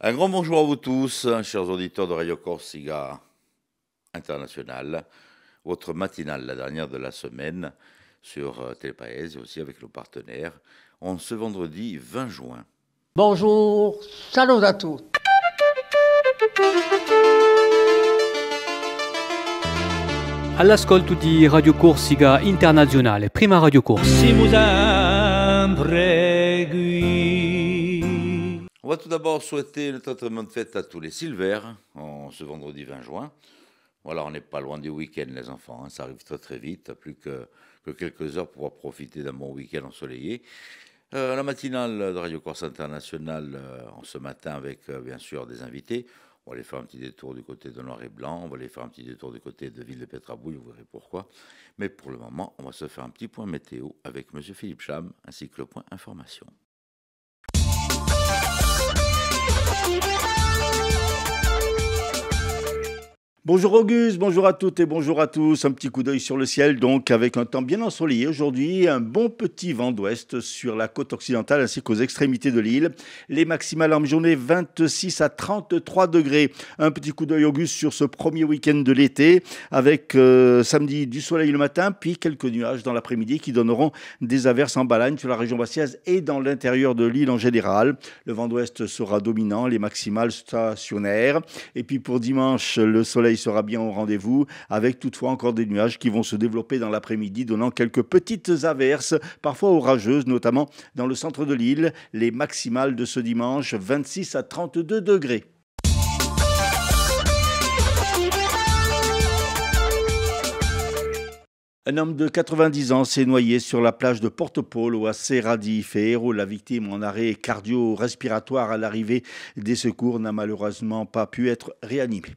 Un grand bonjour à vous tous, chers auditeurs de Radio Corsica International, votre matinale, la dernière de la semaine, sur Télépaèse et aussi avec nos partenaires, en ce vendredi 20 juin. Bonjour, salut à tous. All'ascolto di Radio Corsica Internazionale, prima Radio Corsica. On va tout d'abord souhaiter le traitement de fête à tous les Silvers, en ce vendredi 20 juin. Voilà, on n'est pas loin du week-end, les enfants, ça arrive très très vite, plus que quelques heures pour pouvoir profiter d'un bon week-end ensoleillé. La matinale de Radio Corse International en ce matin avec bien sûr des invités. On va aller faire un petit détour du côté de Noir et Blanc, on va aller faire un petit détour du côté de Ville de Pétrabouille, vous verrez pourquoi. Mais pour le moment, on va se faire un petit point météo avec M. Philippe Cham ainsi que le point information. Bonjour Auguste, bonjour à toutes et bonjour à tous. Un petit coup d'œil sur le ciel, donc avec un temps bien ensoleillé aujourd'hui, un bon petit vent d'ouest sur la côte occidentale ainsi qu'aux extrémités de l'île. Les maximales en journée 26 à 33 degrés. Un petit coup d'œil Auguste sur ce premier week-end de l'été avec samedi du soleil le matin, puis quelques nuages dans l'après-midi qui donneront des averses en Balagne sur la région bastiaise et dans l'intérieur de l'île en général. Le vent d'ouest sera dominant, les maximales stationnaires. Et puis pour dimanche, le soleil sera bien au rendez-vous, avec toutefois encore des nuages qui vont se développer dans l'après-midi, donnant quelques petites averses, parfois orageuses, notamment dans le centre de l'île. Les maximales de ce dimanche, 26 à 32 degrés. Un homme de 90 ans s'est noyé sur la plage de Portopolo à Serra di Fierro. La victime en arrêt cardio-respiratoire à l'arrivée des secours n'a malheureusement pas pu être réanimé.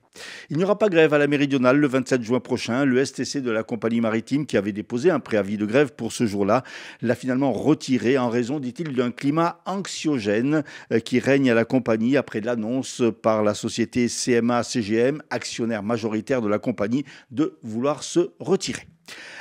Il n'y aura pas grève à la Méridionale le 27 juin prochain. Le STC de la compagnie maritime qui avait déposé un préavis de grève pour ce jour-là l'a finalement retiré en raison, dit-il, d'un climat anxiogène qui règne à la compagnie après l'annonce par la société CMA-CGM, actionnaire majoritaire de la compagnie, de vouloir se retirer.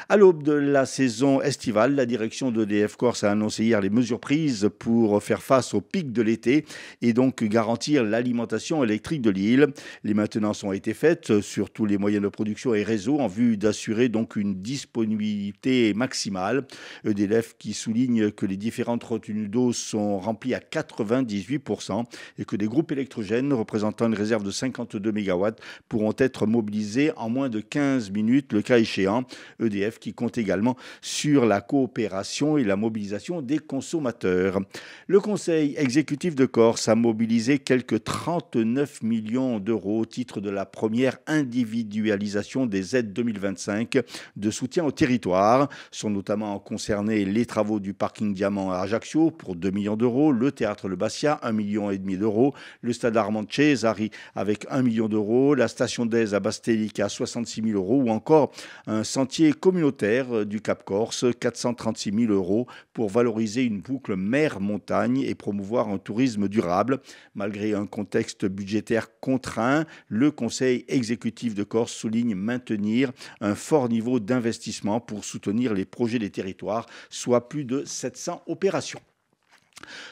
À l'aube de la saison estivale, la direction d'EDF Corse a annoncé hier les mesures prises pour faire face au pic de l'été et donc garantir l'alimentation électrique de l'île. Les maintenances ont été faites sur tous les moyens de production et réseaux en vue d'assurer donc une disponibilité maximale. EDF qui souligne que les différentes retenues d'eau sont remplies à 98% et que des groupes électrogènes représentant une réserve de 52 MW pourront être mobilisés en moins de 15 minutes le cas échéant. EDF qui compte également sur la coopération et la mobilisation des consommateurs. Le Conseil exécutif de Corse a mobilisé quelques 39 millions d'euros au titre de la première individualisation des aides 2025 de soutien au territoire. Sont notamment concernés les travaux du parking Diamant à Ajaccio pour 2 millions d'euros, le théâtre Le Bastia 1,5 million d'euros, le stade Armand Cesari avec 1 million d'euros, la station d'Aise à Bastelica 66 000 euros ou encore un sentier communautaire du Cap Corse, 436 000 euros pour valoriser une boucle mer-montagne et promouvoir un tourisme durable. Malgré un contexte budgétaire contraint, le Conseil exécutif de Corse souligne maintenir un fort niveau d'investissement pour soutenir les projets des territoires, soit plus de 700 opérations.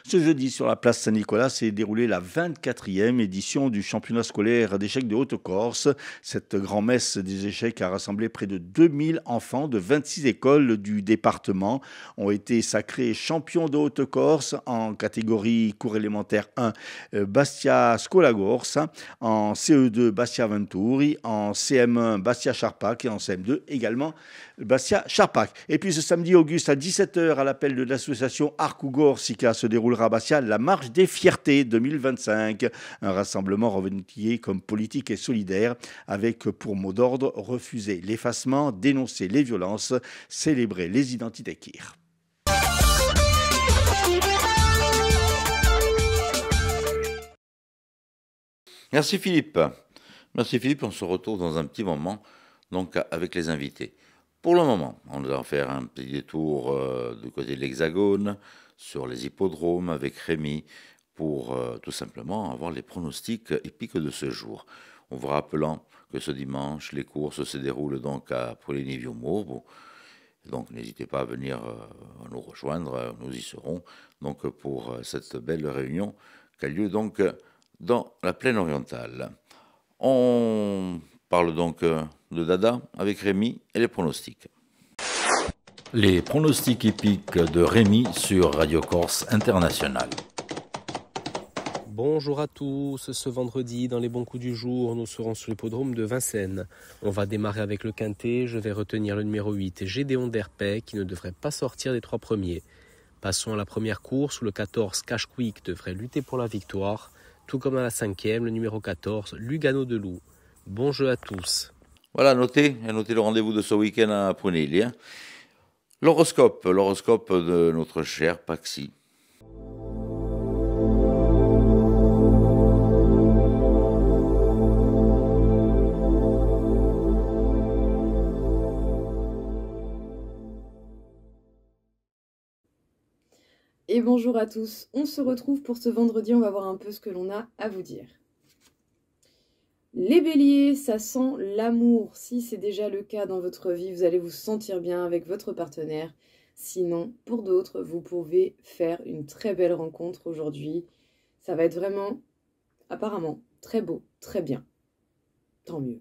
Ce jeudi, sur la place Saint-Nicolas, s'est déroulée la 24e édition du championnat scolaire d'échecs de Haute-Corse. Cette grand-messe des échecs a rassemblé près de 2000 enfants de 26 écoles du département. Ont été sacrés champions de Haute-Corse en catégorie cours élémentaire 1, Bastia Scolagorse, en CE2 Bastia Venturi, en CM1 Bastia Charpac et en CM2 également Bastia Charpac. Et puis ce samedi, Auguste, à 17h, à l'appel de l'association Arcougor Sica, se déroulera à Bastia la Marche des Fiertés 2025, un rassemblement revendiqué comme politique et solidaire, avec pour mot d'ordre refuser l'effacement, dénoncer les violences, célébrer les identités queer. Merci Philippe. Merci Philippe, on se retrouve dans un petit moment donc avec les invités. Pour le moment, on va faire un petit détour du côté de l'Hexagone, sur les hippodromes avec Rémi, pour tout simplement avoir les pronostics épiques de ce jour. En vous rappelant que ce dimanche, les courses se déroulent donc à Poligny-Viaumont. Donc n'hésitez pas à venir nous rejoindre, nous y serons donc pour cette belle réunion qui a lieu donc dans la plaine orientale. On parle donc de dada avec Rémi et les pronostics. Les pronostics hippiques de Rémi sur Radio Corse International. Bonjour à tous, ce vendredi dans les bons coups du jour, nous serons sur l'hippodrome de Vincennes. On va démarrer avec le quintet, je vais retenir le numéro 8, Gédéon d'Herpet, qui ne devrait pas sortir des 3 premiers. Passons à la première course où le 14, Cash Quick, devrait lutter pour la victoire, tout comme à la 5e, le numéro 14, Lugano de Loup. Bon jeu à tous. Voilà, notez le rendez-vous de ce week-end à Prunelli. L'horoscope de notre cher Paxi. Et bonjour à tous, on se retrouve pour ce vendredi, on va voir un peu ce que l'on a à vous dire. Les béliers, ça sent l'amour. Si c'est déjà le cas dans votre vie, vous allez vous sentir bien avec votre partenaire. Sinon, pour d'autres, vous pouvez faire une très belle rencontre aujourd'hui. Ça va être vraiment, apparemment, très beau, très bien. Tant mieux.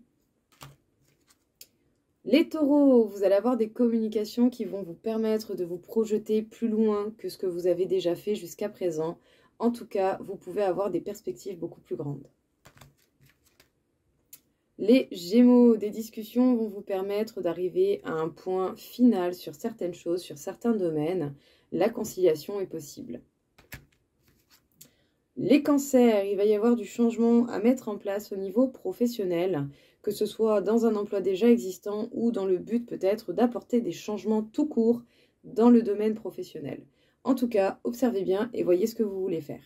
Les taureaux, vous allez avoir des communications qui vont vous permettre de vous projeter plus loin que ce que vous avez déjà fait jusqu'à présent. En tout cas, vous pouvez avoir des perspectives beaucoup plus grandes. Les gémeaux, des discussions vont vous permettre d'arriver à un point final sur certaines choses, sur certains domaines. La conciliation est possible. Les cancers, il va y avoir du changement à mettre en place au niveau professionnel, que ce soit dans un emploi déjà existant ou dans le but peut-être d'apporter des changements tout court dans le domaine professionnel. En tout cas, observez bien et voyez ce que vous voulez faire.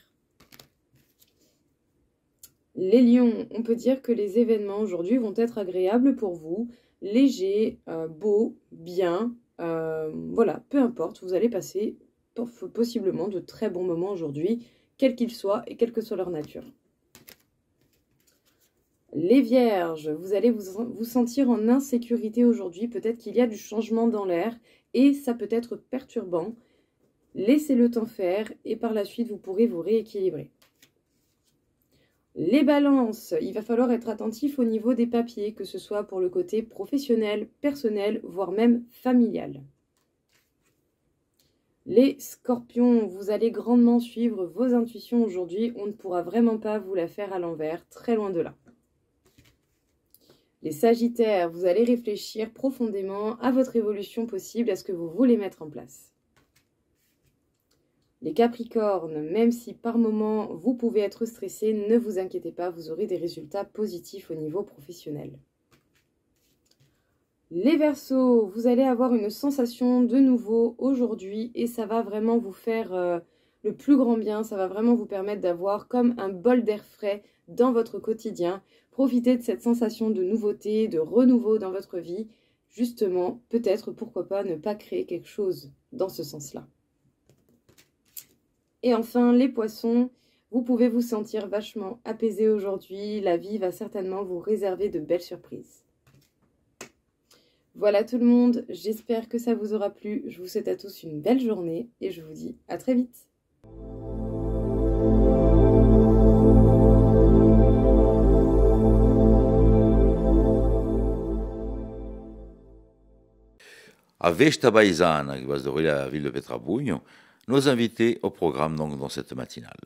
Les lions, on peut dire que les événements aujourd'hui vont être agréables pour vous, légers, beaux, bien, voilà, peu importe, vous allez passer possiblement de très bons moments aujourd'hui, quels qu'ils soient et quelle que soit leur nature. Les vierges, vous allez vous sentir en insécurité aujourd'hui, peut-être qu'il y a du changement dans l'air et ça peut être perturbant. Laissez le temps faire et par la suite vous pourrez vous rééquilibrer. Les balances, il va falloir être attentif au niveau des papiers, que ce soit pour le côté professionnel, personnel, voire même familial. Les scorpions, vous allez grandement suivre vos intuitions aujourd'hui, on ne pourra vraiment pas vous la faire à l'envers, très loin de là. Les sagittaires, vous allez réfléchir profondément à votre évolution possible, à ce que vous voulez mettre en place. Les capricornes, même si par moment vous pouvez être stressé, ne vous inquiétez pas, vous aurez des résultats positifs au niveau professionnel. Les verseaux, vous allez avoir une sensation de nouveau aujourd'hui et ça va vraiment vous faire le plus grand bien, ça va vraiment vous permettre d'avoir comme un bol d'air frais dans votre quotidien. Profitez de cette sensation de nouveauté, de renouveau dans votre vie. Justement, peut-être, pourquoi pas, ne pas créer quelque chose dans ce sens-là. Et enfin, les poissons, vous pouvez vous sentir vachement apaisé aujourd'hui. La vie va certainement vous réserver de belles surprises. Voilà tout le monde, j'espère que ça vous aura plu. Je vous souhaite à tous une belle journée et je vous dis à très vite. À Vesta Baisana, qui va se dérouler à la ville de Petrabugno, nos invités au programme donc dans cette matinale.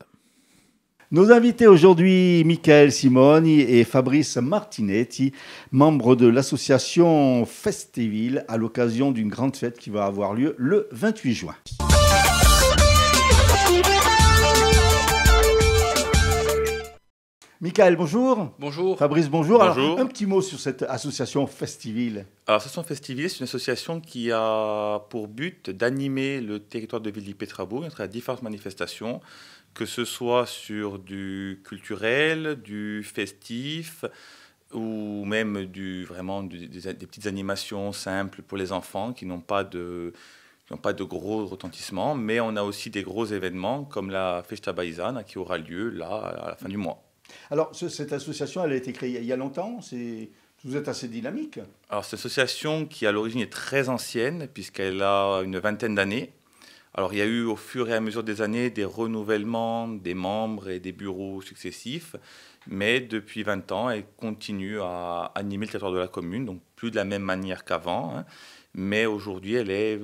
Nos invités aujourd'hui, Michael Simoni et Fabrice Martinetti, membres de l'association Festiville, à l'occasion d'une grande fête qui va avoir lieu le 28 juin. Michael, bonjour. Bonjour. Fabrice, bonjour. Bonjour. Alors, un petit mot sur cette association Festiville. Alors, l'association Festiville, c'est une association qui a pour but d'animer le territoire de Villepétrabou à travers différentes manifestations, que ce soit sur du culturel, du festif, ou même des petites animations simples pour les enfants qui n'ont pas de gros retentissements. Mais on a aussi des gros événements comme la Festa Baisana qui aura lieu là à la fin du mois. Alors, cette association, elle a été créée il y a longtemps. Vous êtes assez dynamique. Alors, cette association qui, à l'origine, est très ancienne, puisqu'elle a une vingtaine d'années. Alors, il y a eu au fur et à mesure des années des renouvellements des membres et des bureaux successifs, mais depuis 20 ans, elle continue à animer le territoire de la commune, donc plus de la même manière qu'avant, hein, mais aujourd'hui, elle est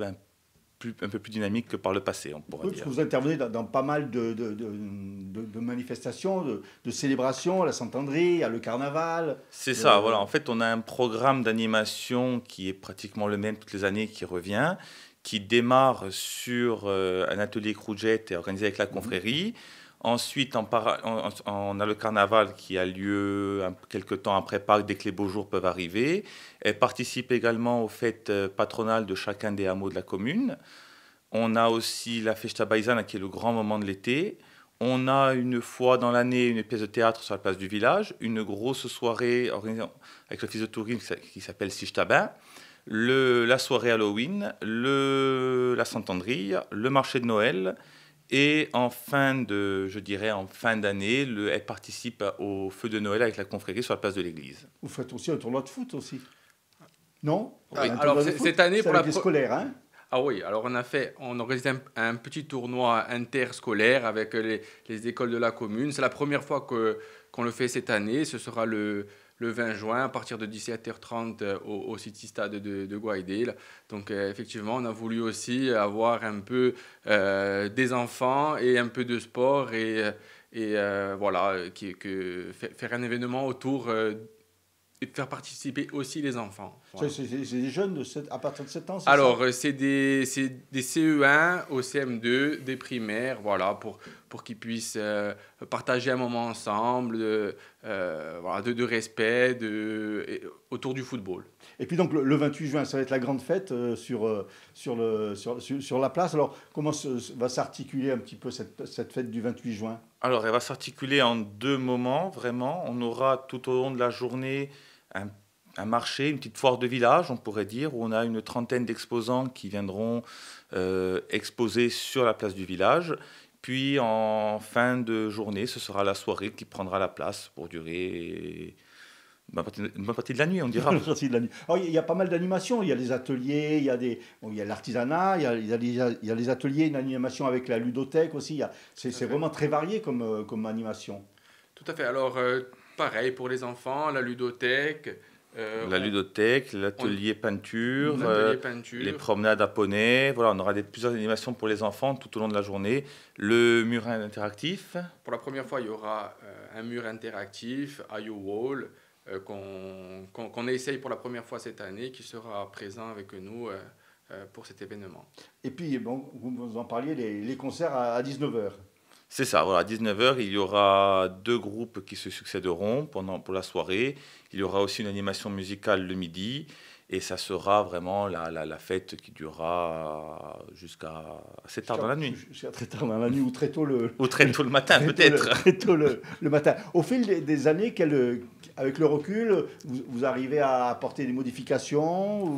un peu plus dynamique que par le passé, on pourrait dire. Parce que vous intervenez dans pas mal de manifestations, de célébrations, la Saint-André, le carnaval. C'est ça, voilà. En fait, on a un programme d'animation qui est pratiquement le même toutes les années, qui revient, qui démarre sur un atelier Crouget organisé avec la confrérie. Ensuite, on a le carnaval qui a lieu quelques temps après Pâques, dès que les beaux jours peuvent arriver. Elle participe également aux fêtes patronales de chacun des hameaux de la commune. On a aussi la Festa Baizana, qui est le grand moment de l'été. On a une fois dans l'année une pièce de théâtre sur la place du village, une grosse soirée organisée avec l'office de tourisme qui s'appelle Sichtabin, la soirée Halloween, la Saint-Andrille, le marché de Noël. Et en fin d'année, elle participe au feu de Noël avec la confrérie sur la place de l'église. Vous faites aussi un tournoi de foot aussi? Non? Oui, alors cette année, pour les scolaires, hein? Ah oui, alors on organise un petit tournoi interscolaire avec les écoles de la commune. C'est la première fois qu'on le fait cette année. Ce sera le 20 juin à partir de 17h30 au City Stade de Guaidel. Donc effectivement, on a voulu aussi avoir un peu des enfants et un peu de sport et voilà, faire un événement autour et faire participer aussi les enfants. Voilà. C'est des jeunes à partir de 7 ans, alors, c'est des CE1 au CM2, des primaires, voilà, pour qu'ils puissent partager un moment ensemble, voilà, de respect autour du football. Et puis donc le 28 juin, ça va être la grande fête sur la place. Alors comment va s'articuler un petit peu cette fête du 28 juin? Alors elle va s'articuler en 2 moments, vraiment. On aura tout au long de la journée un marché, une petite foire de village, on pourrait dire, où on a une trentaine d'exposants qui viendront exposer sur la place du village. Puis en fin de journée, ce sera la soirée qui prendra la place pour durer une bonne partie de la nuit, on dira. Alors, il y a pas mal d'animations. Il y a les ateliers, il y a l'artisanat, il y a les ateliers, une animation avec la ludothèque aussi. C'est vraiment très varié comme animation. Tout à fait. Alors, pareil pour les enfants, la ludothèque. L'atelier peinture, les promenades à poney. Voilà, on aura plusieurs animations pour les enfants tout au long de la journée. Le mur interactif. Pour la première fois, il y aura un mur interactif, IO Wall, qu'on essaye pour la première fois cette année, qui sera présent avec nous pour cet événement. Et puis, bon, vous en parliez, les concerts à 19h. C'est ça, voilà, à 19h, il y aura 2 groupes qui se succéderont pour la soirée. Il y aura aussi une animation musicale le midi. Et ça sera vraiment la fête qui durera jusqu'à assez tard dans la nuit. Jusqu'à très tard dans la nuit ou très tôt le matin, peut-être. Très tôt le matin. Au fil des années, avec le recul, vous arrivez à apporter des modifications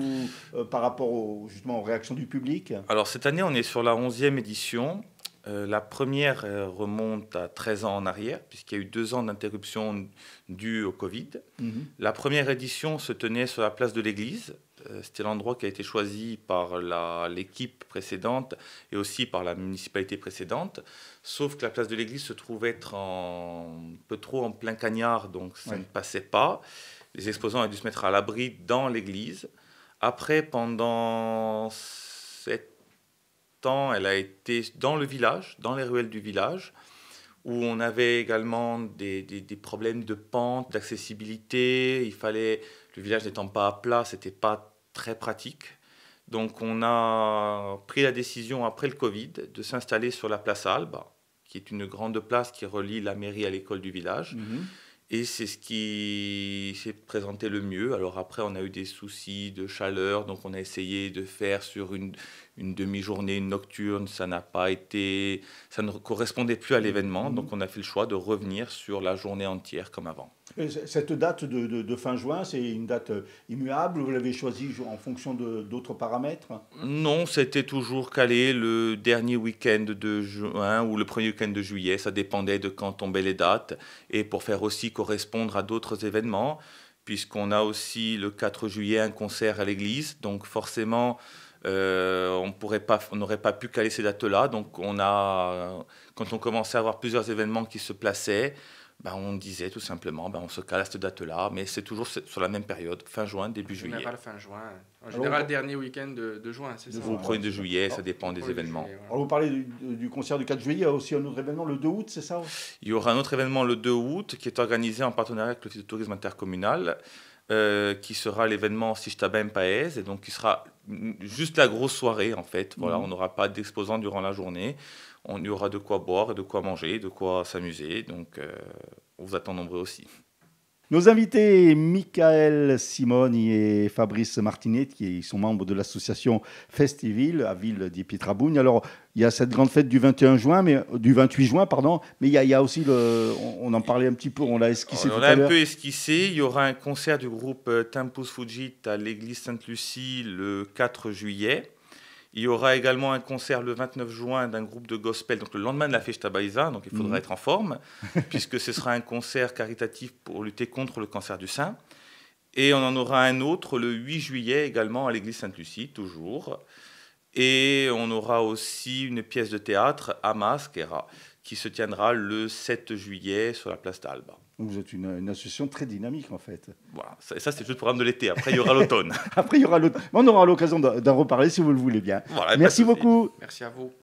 par rapport justement aux réactions du public? Alors cette année, on est sur la 11e édition. La première remonte à 13 ans en arrière, puisqu'il y a eu 2 ans d'interruption due au Covid. La première édition se tenait sur la place de l'église. C'était l'endroit qui a été choisi par l'équipe précédente et aussi par la municipalité précédente. Sauf que la place de l'église se trouvait être un peu trop en plein cagnard, donc ça ne passait pas. Les exposants ont dû se mettre à l'abri dans l'église. Après, pendant 7 ans, elle a été dans le village, dans les ruelles du village, où on avait également des problèmes de pente, d'accessibilité. Le village n'étant pas à plat, c'était pas très pratique. Donc on a pris la décision après le Covid de s'installer sur la place Alba, qui est une grande place qui relie la mairie à l'école du village. Et c'est ce qui s'est présenté le mieux. Alors après, on a eu des soucis de chaleur, donc on a essayé de faire sur une demi-journée, une nocturne. Ça ne correspondait plus à l'événement, donc on a fait le choix de revenir sur la journée entière comme avant. Et cette date de fin juin, c'est une date immuable? Vous l'avez choisie en fonction d'autres paramètres? Non, c'était toujours calé le dernier week-end de juin ou le premier week-end de juillet. Ça dépendait de quand tombaient les dates. Et pour faire aussi correspondre à d'autres événements, puisqu'on a aussi le 4 juillet un concert à l'église. Donc forcément, on n'aurait pas pu caler ces dates-là. Donc, quand on commençait à avoir plusieurs événements qui se plaçaient, on disait tout simplement, on se cale à cette date-là, mais c'est toujours sur la même période, fin juin, début juillet. En général, fin juin. En général, dernier week-end de juin, c'est ça. Au 1er de juillet, ça dépend des événements. Juillet, Alors, vous parlez du concert du 4 juillet, il y a aussi un autre événement le 2 août, c'est ça? Il y aura un autre événement le 2 août qui est organisé en partenariat avec l'Office de tourisme intercommunal, qui sera l'événement Sichtaba Paez, et donc qui sera juste la grosse soirée en fait. Voilà, on n'aura pas d'exposants durant la journée. On y aura de quoi boire, de quoi manger, de quoi s'amuser. Donc, on vous attend nombreux aussi. Nos invités, Michael Simoni et Fabrice Martinet, qui sont membres de l'association Festiville à Ville di Pietrabugne. Alors, il y a cette grande fête du 28 juin, mais il y a aussi, on en parlait un petit peu, on l'a esquissé tout à l'heure. On l'a un peu esquissé. Il y aura un concert du groupe Tempus Fugit à l'église Sainte-Lucie le 4 juillet. Il y aura également un concert le 29 juin d'un groupe de gospel, donc le lendemain de la Festa Baïsa, donc il faudra être en forme, puisque ce sera un concert caritatif pour lutter contre le cancer du sein. Et on en aura un autre le 8 juillet également à l'église Sainte-Lucie, toujours. Et on aura aussi une pièce de théâtre, à Maschera, qui se tiendra le 7 juillet sur la place d'Alba. Vous êtes une association très dynamique en fait. Voilà, ça c'est juste le programme de l'été. Après, il y aura l'automne. Après, il y aura l'automne. On aura l'occasion d'en reparler si vous le voulez bien. Voilà, merci beaucoup. Merci à vous.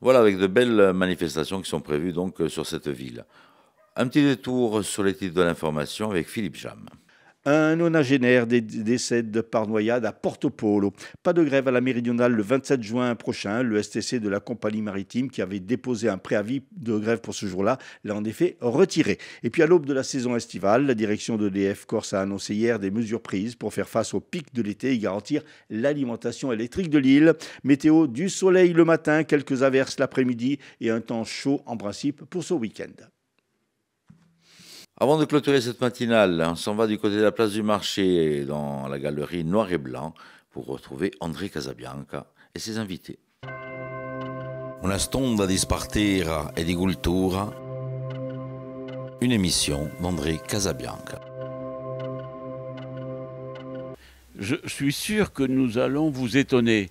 Voilà, avec de belles manifestations qui sont prévues donc sur cette ville. Un petit détour sur les titres de l'information avec Philippe Jam. Un nonagénaire décède par noyade à Porto Polo. Pas de grève à la méridionale le 27 juin prochain. Le STC de la compagnie maritime qui avait déposé un préavis de grève pour ce jour-là l'a en effet retiré. Et puis à l'aube de la saison estivale, la direction d'EDF Corse a annoncé hier des mesures prises pour faire face au pic de l'été et garantir l'alimentation électrique de l'île. Météo, du soleil le matin, quelques averses l'après-midi et un temps chaud en principe pour ce week-end. Avant de clôturer cette matinale, on s'en va du côté de la place du marché, dans la galerie Noir et Blanc, pour retrouver André Casabianca et ses invités. Una stonda di spartera e di cultura, une émission d'André Casabianca. Je suis sûr que nous allons vous étonner,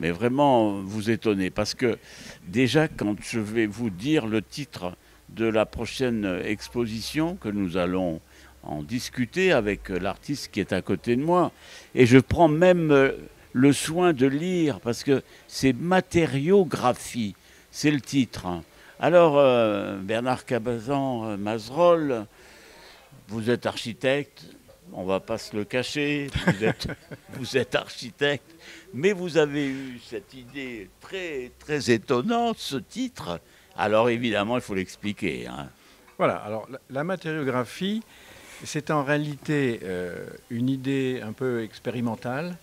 mais vraiment vous étonner, parce que déjà quand je vais vous dire le titre de la prochaine exposition, que nous allons en discuter avec l'artiste qui est à côté de moi, et je prends même le soin de lire, parce que c'est matériographie, c'est le titre. Alors, Bernard Cabazan-Mazerolles, vous êtes architecte, on ne va pas se le cacher, vous êtes architecte, mais vous avez eu cette idée très, très étonnante, ce titre. Alors évidemment, il faut l'expliquer. Voilà, alors la matériographie, c'est en réalité une idée un peu expérimentale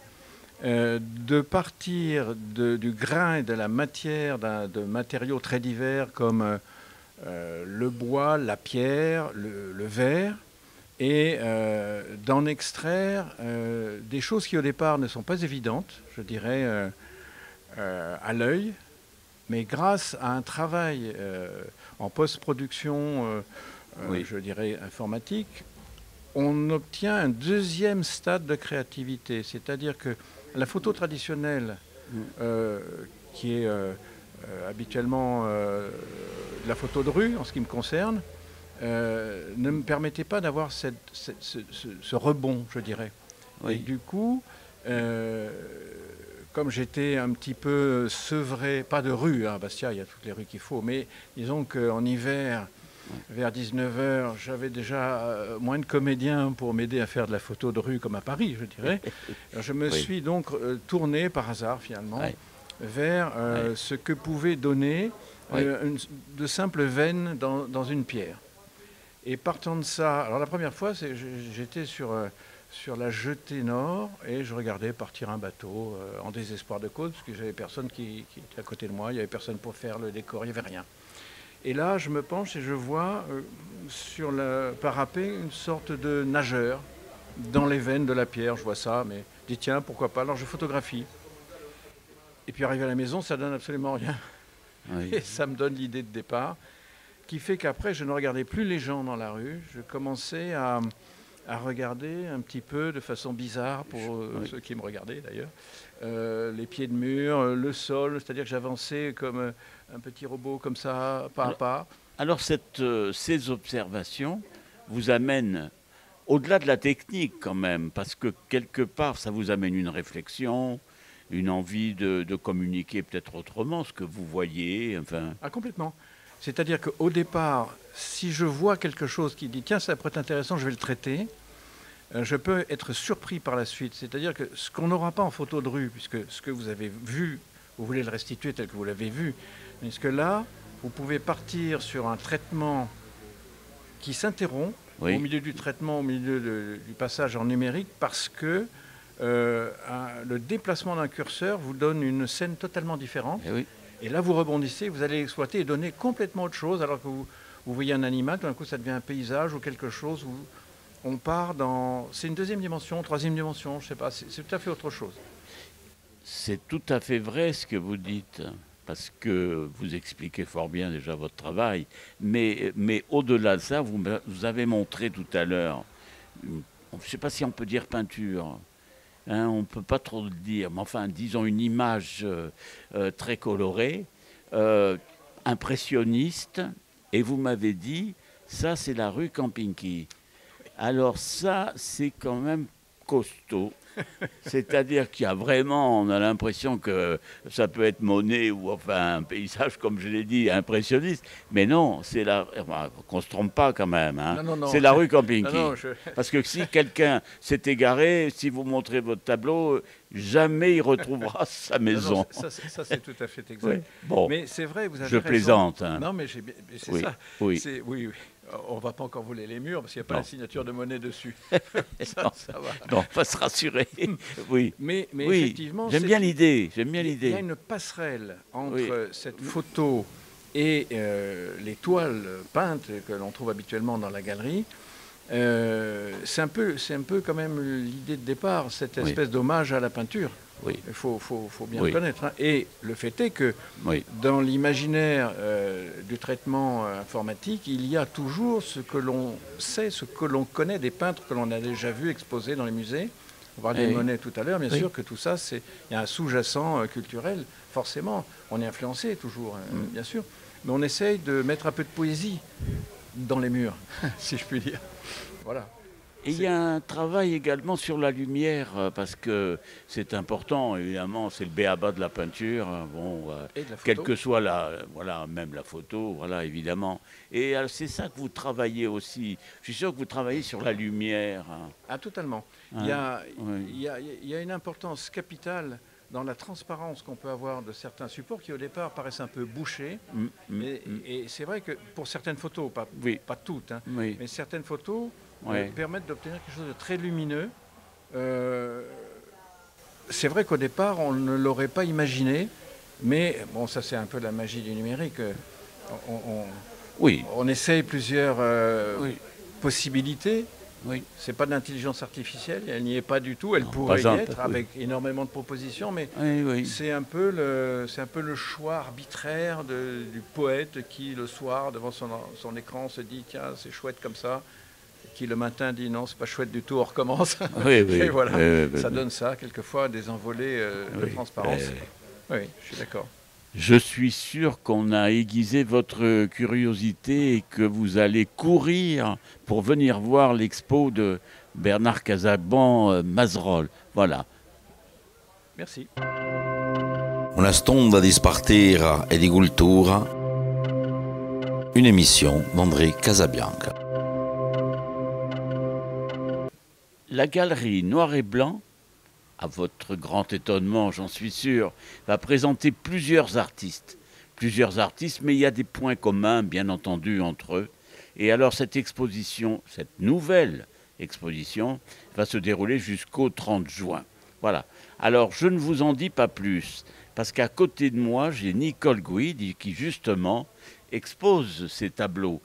de partir du grain et de la matière de matériaux très divers comme le bois, la pierre, le verre, et d'en extraire des choses qui au départ ne sont pas évidentes, je dirais, à l'œil. Mais grâce à un travail en post-production, je dirais informatique, on obtient un deuxième stade de créativité. C'est-à-dire que la photo traditionnelle, qui est habituellement la photo de rue, en ce qui me concerne, ne me permettait pas d'avoir ce rebond, je dirais. Oui. Et du coup... comme j'étais un petit peu sevré, pas de rue, à Bastia, il y a toutes les rues qu'il faut, mais disons qu'en hiver, vers 19h, j'avais déjà moins de comédiens pour m'aider à faire de la photo de rue comme à Paris, je dirais. Alors, je me suis donc tourné par hasard, finalement, vers ce que pouvait donner de simples veines dans une pierre. Et partant de ça, alors la première fois, j'étais sur la jetée nord et je regardais partir un bateau en désespoir de cause parce que j'avais personne qui était à côté de moi, il n'y avait personne pour faire le décor, il n'y avait rien. Et là, je me penche et je vois sur le parapet une sorte de nageur dans les veines de la pierre. Je vois ça, mais je dis tiens, pourquoi pas. Alors je photographie. Et puis arrivé à la maison, ça donne absolument rien. Oui. Et ça me donne l'idée de départ qui fait qu'après, je ne regardais plus les gens dans la rue. Je commençais à à regarder un petit peu de façon bizarre pour ceux qui me regardaient d'ailleurs. Les pieds de mur, le sol, c'est-à-dire que j'avançais comme un petit robot comme ça, pas à pas. Alors ces observations vous amènent au-delà de la technique quand même, parce que quelque part ça vous amène une réflexion, une envie de communiquer peut-être autrement ce que vous voyez. Enfin... Ah, complètement. C'est-à-dire qu'au départ, si je vois quelque chose qui dit « tiens, ça pourrait être intéressant, je vais le traiter », je peux être surpris par la suite. C'est-à-dire que ce qu'on n'aura pas en photo de rue, puisque ce que vous avez vu, vous voulez le restituer tel que vous l'avez vu, parce que là, vous pouvez partir sur un traitement qui s'interrompt au milieu du traitement, au milieu du passage en numérique, parce que le déplacement d'un curseur vous donne une scène totalement différente. Et là, vous rebondissez, vous allez exploiter et donner complètement autre chose, alors que vous voyez un animal, tout d'un coup, ça devient un paysage ou quelque chose où on part dans... C'est une deuxième dimension, troisième dimension, je ne sais pas, c'est tout à fait autre chose. C'est tout à fait vrai ce que vous dites, parce que vous expliquez fort bien déjà votre travail, mais au-delà de ça, vous avez montré tout à l'heure, je ne sais pas si on peut dire peinture, hein, on ne peut pas trop le dire, mais enfin, disons une image très colorée, impressionniste, et vous m'avez dit, ça c'est la rue Campinky. Alors ça, c'est quand même costaud. C'est-à-dire qu'il y a vraiment, on a l'impression que ça peut être Monet ou enfin un paysage, comme je l'ai dit, impressionniste. Mais non, c'est qu'on ne se trompe pas quand même. Hein. Non. C'est la rue Campinky. Parce que si quelqu'un s'est égaré, si vous montrez votre tableau, jamais il retrouvera sa maison. Ça c'est tout à fait exact. Bon, mais c'est vrai, vous avez je raison. Plaisante. Hein. Non, mais c'est ça. Oui. On ne va pas encore voler les murs parce qu'il n'y a pas la signature de Monet dessus. ça va. Non, on va se rassurer. Oui. Mais effectivement, j'aime bien l'idée. Il y a une passerelle entre cette photo et les toiles peintes que l'on trouve habituellement dans la galerie. C'est un peu quand même l'idée de départ, cette espèce d'hommage à la peinture. Il faut bien le connaître. Hein. Et le fait est que dans l'imaginaire du traitement informatique, il y a toujours ce que l'on sait, ce que l'on connaît des peintres que l'on a déjà vus exposés dans les musées. On parlait de Monet tout à l'heure, bien sûr que tout ça, il y a un sous-jacent culturel, forcément. On est influencé toujours, bien sûr. Mais on essaye de mettre un peu de poésie dans les murs, si je puis dire. Voilà. Et il y a un travail également sur la lumière, parce que c'est important, évidemment, c'est le b.a.-ba de la peinture, bon, quelle que soit même la photo, voilà, évidemment. Et c'est ça que vous travaillez aussi. Je suis sûr que vous travaillez sur la lumière. Ah, totalement. Il y a une importance capitale dans la transparence qu'on peut avoir de certains supports qui, au départ, paraissent un peu bouchés. Et c'est vrai que pour certaines photos, pas toutes, hein, mais certaines photos permettent d'obtenir quelque chose de très lumineux. C'est vrai qu'au départ, on ne l'aurait pas imaginé, mais bon, ça c'est un peu la magie du numérique. On essaye plusieurs possibilités. C'est pas de l'intelligence artificielle, elle n'y est pas du tout. Elle pourrait y être avec énormément de propositions, mais c'est un peu le choix arbitraire du poète qui, le soir, devant son écran, se dit tiens, c'est chouette comme ça. Qui le matin dit non, c'est pas chouette du tout, on recommence. Et voilà, ça donne ça, quelquefois, des envolées de transparence. Oui, je suis d'accord. Je suis sûr qu'on a aiguisé votre curiosité et que vous allez courir pour venir voir l'expo de Bernard Casaban Mazerolles. Voilà. Merci. Una stonda di spartira e di cultura, une émission d'André Casabianca. La galerie Noir et Blanc, à votre grand étonnement, j'en suis sûr, va présenter plusieurs artistes, mais il y a des points communs, bien entendu, entre eux. Et alors cette nouvelle exposition, va se dérouler jusqu'au 30 juin. Voilà. Alors je ne vous en dis pas plus, parce qu'à côté de moi, j'ai Nicole Guidi qui justement expose ces tableaux.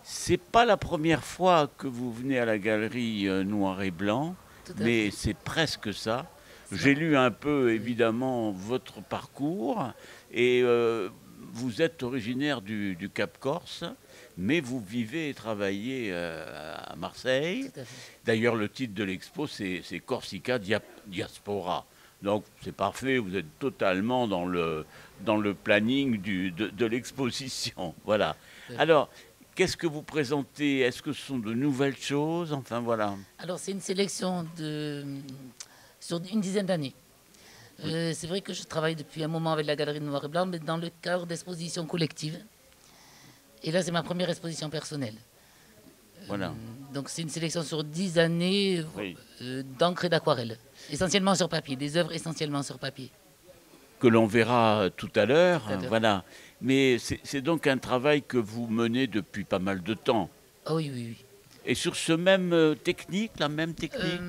C'est pas la première fois que vous venez à la galerie Noir et Blanc, mais c'est presque ça. J'ai lu un peu, évidemment, votre parcours et vous êtes originaire du Cap Corse, mais vous vivez et travaillez à Marseille. D'ailleurs, le titre de l'expo, c'est Corsica Diaspora. Donc, c'est parfait, vous êtes totalement dans le planning de l'exposition. Voilà. Alors, qu'est-ce que vous présentez? Est-ce que ce sont de nouvelles choses? Enfin, voilà. Alors, c'est une sélection sur une dizaine d'années. C'est vrai que je travaille depuis un moment avec la Galerie de Noir et Blanc, mais dans le cadre d'expositions collectives. Et là, c'est ma première exposition personnelle. Voilà. Donc, c'est une sélection sur 10 années d'encre et d'aquarelle, essentiellement sur papier, des œuvres essentiellement sur papier. Que l'on verra tout à l'heure, voilà. Mais c'est donc un travail que vous menez depuis pas mal de temps. Ah oui, oui, oui. Et sur ce même technique, la même technique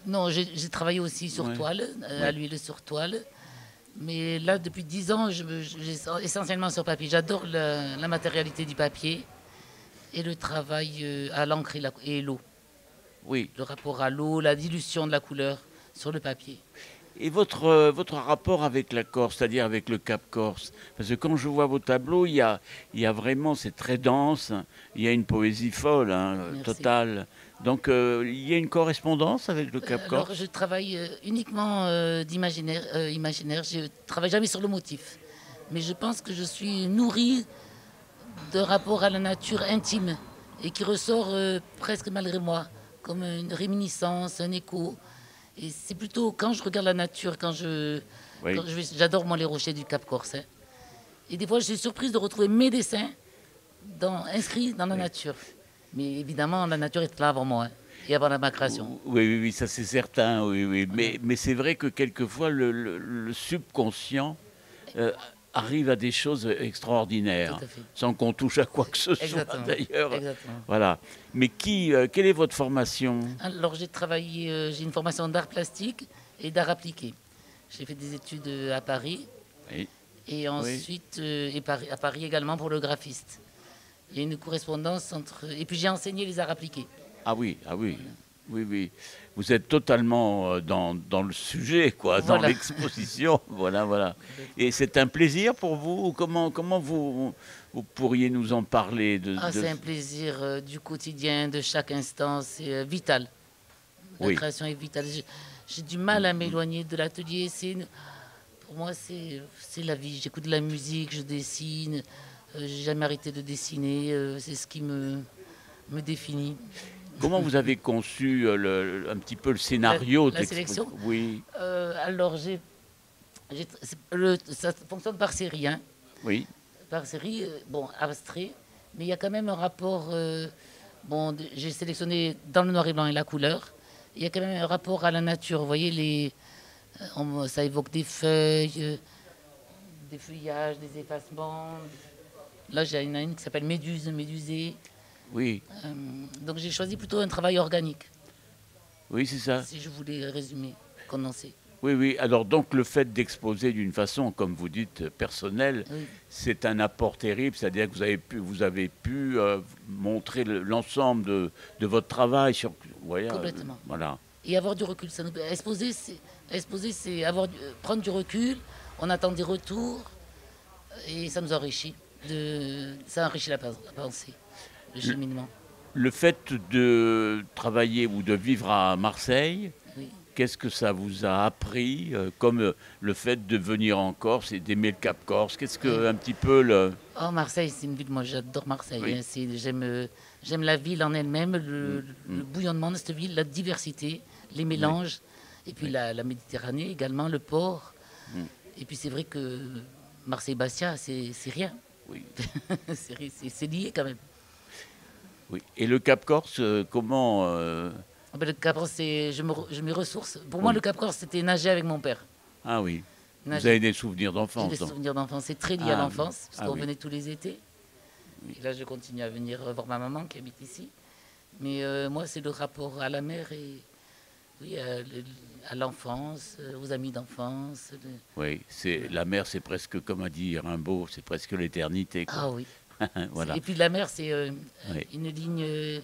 Non, j'ai travaillé aussi sur toile, à l'huile sur toile. Mais là, depuis 10 ans, essentiellement sur papier. J'adore la matérialité du papier et le travail à l'encre et l'eau. Oui. Le rapport à l'eau, la dilution de la couleur sur le papier. Et votre rapport avec la Corse, c'est-à-dire avec le Cap Corse? Parce que quand je vois vos tableaux, il y a vraiment, c'est très dense, il y a une poésie folle, totale. Donc il y a une correspondance avec le Cap Corse? Alors je travaille uniquement d'imaginaire. Je ne travaille jamais sur le motif. Mais je pense que je suis nourrie d'un rapport à la nature intime et qui ressort presque malgré moi, comme une réminiscence, un écho. Et c'est plutôt quand je regarde la nature, j'adore moi les rochers du Cap Corse. Hein. Et des fois, je suis surprise de retrouver mes dessins inscrits dans la nature. Mais évidemment, la nature est là avant moi et avant ma création. Oui, ça c'est certain. Oui. Mais c'est vrai que quelquefois, le subconscient arrive à des choses extraordinaires, sans qu'on touche à quoi que ce soit d'ailleurs. Voilà. Mais quelle est votre formation? Alors j'ai une formation d'art plastique et d'art appliqué. J'ai fait des études à Paris et ensuite à Paris également pour le graphiste. Il y a une correspondance entre... Et puis j'ai enseigné les arts appliqués. Ah oui. Oui. Vous êtes totalement dans le sujet, quoi, dans l'exposition. Voilà. Et c'est un plaisir pour vous? Comment vous pourriez nous en parler C'est un plaisir du quotidien, de chaque instant. C'est vital. La création est vitale. J'ai du mal à m'éloigner de l'atelier. Pour moi, c'est la vie. J'écoute de la musique, je dessine. J'ai jamais arrêté de dessiner. C'est ce qui me définit. Comment vous avez conçu un petit peu le scénario la sélection? Oui. Alors, ça fonctionne par série. Hein. Oui. Par série, abstrait, mais il y a quand même un rapport. J'ai sélectionné dans le noir et blanc et la couleur. Il y a quand même un rapport à la nature. Vous voyez, ça évoque des feuilles, des feuillages, des effacements. Là, j'ai une qui s'appelle Médusée. Oui. Donc j'ai choisi plutôt un travail organique. Oui, c'est ça. Si je voulais résumer, condenser. Oui. Alors donc le fait d'exposer d'une façon, comme vous dites, personnelle, c'est un apport terrible. C'est-à-dire que vous avez pu montrer l'ensemble de votre travail sur. Complètement. Voilà. Et avoir du recul. Exposer, c'est prendre du recul. On attend des retours et ça nous enrichit. Ça enrichit la pensée. Le cheminement. Le fait de travailler ou de vivre à Marseille, qu'est-ce que ça vous a appris, comme le fait de venir en Corse et d'aimer le Cap Corse? Qu'est-ce que un petit peu le... Marseille, c'est une ville, moi j'adore Marseille. Hein, j'aime la ville en elle-même, le bouillonnement de cette ville, la diversité, les mélanges, et puis la Méditerranée également, le port. Et puis c'est vrai que Marseille-Bastia, c'est rien. Oui. c'est lié quand même. Oui. Et le Cap Corse, comment Le Cap Corse, je m'y ressource. Pour moi, le Cap Corse, c'était nager avec mon père. Ah oui. Nager. Vous avez des souvenirs d'enfance? J'ai des souvenirs d'enfance. C'est très lié à l'enfance, parce qu'on venait tous les étés. Et là, je continue à venir voir ma maman qui habite ici. Mais moi, c'est le rapport à la mer et à l'enfance, aux amis d'enfance. Oui, la mer, c'est presque, comme a dit Rimbaud, c'est presque l'éternité. Ah oui. Voilà. Et puis la mer, c'est une ligne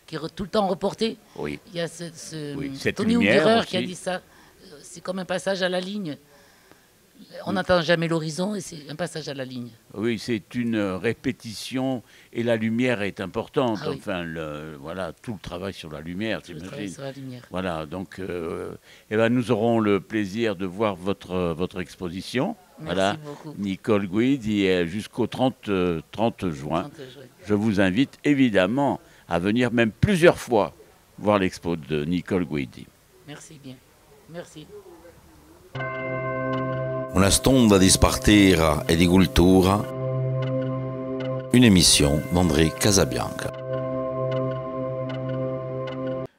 qui est tout le temps reportée. Oui. Il y a cette Tony lumière Hoogerer aussi qui a dit ça. C'est comme un passage à la ligne. On n'atteint jamais l'horizon et c'est un passage à la ligne. Oui, c'est une répétition et la lumière est importante. Ah oui. Enfin, voilà, tout le travail sur la lumière, Tout le travail sur la lumière. Voilà, donc nous aurons le plaisir de voir votre exposition. Merci voilà, beaucoup. Nicole Guidi jusqu'au 30 juin. Je vous invite évidemment à venir même plusieurs fois voir l'expo de Nicole Guidi. Merci bien. Merci. Una stonda di spartera e di cultura, une émission d'André Casabianca.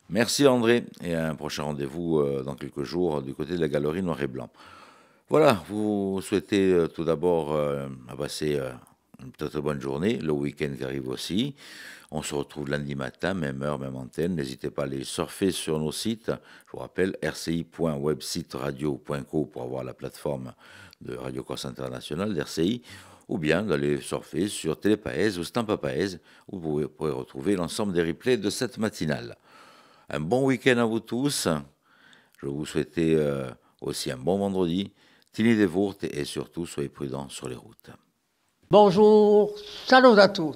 Merci André, et à un prochain rendez-vous dans quelques jours du côté de la galerie Noir et Blanc. Voilà, vous souhaitez tout d'abord passer une très bonne journée, le week-end qui arrive aussi. On se retrouve lundi matin, même heure, même antenne. N'hésitez pas à aller surfer sur nos sites. Je vous rappelle, rci.websiteradio.co pour avoir la plateforme de Radio Corse International d'RCI, ou bien d'aller surfer sur Télépaèse ou Stampa Paèse, où vous pourrez retrouver l'ensemble des replays de cette matinale. Un bon week-end à vous tous. Je vous souhaite aussi un bon vendredi. Tenez des vourtes et surtout, soyez prudents sur les routes. Bonjour, salut à tous.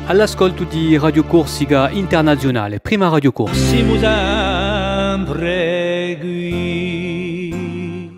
All'ascolto di Radio Corsica Internazionale, prima Radio Corsa. Si musan pregui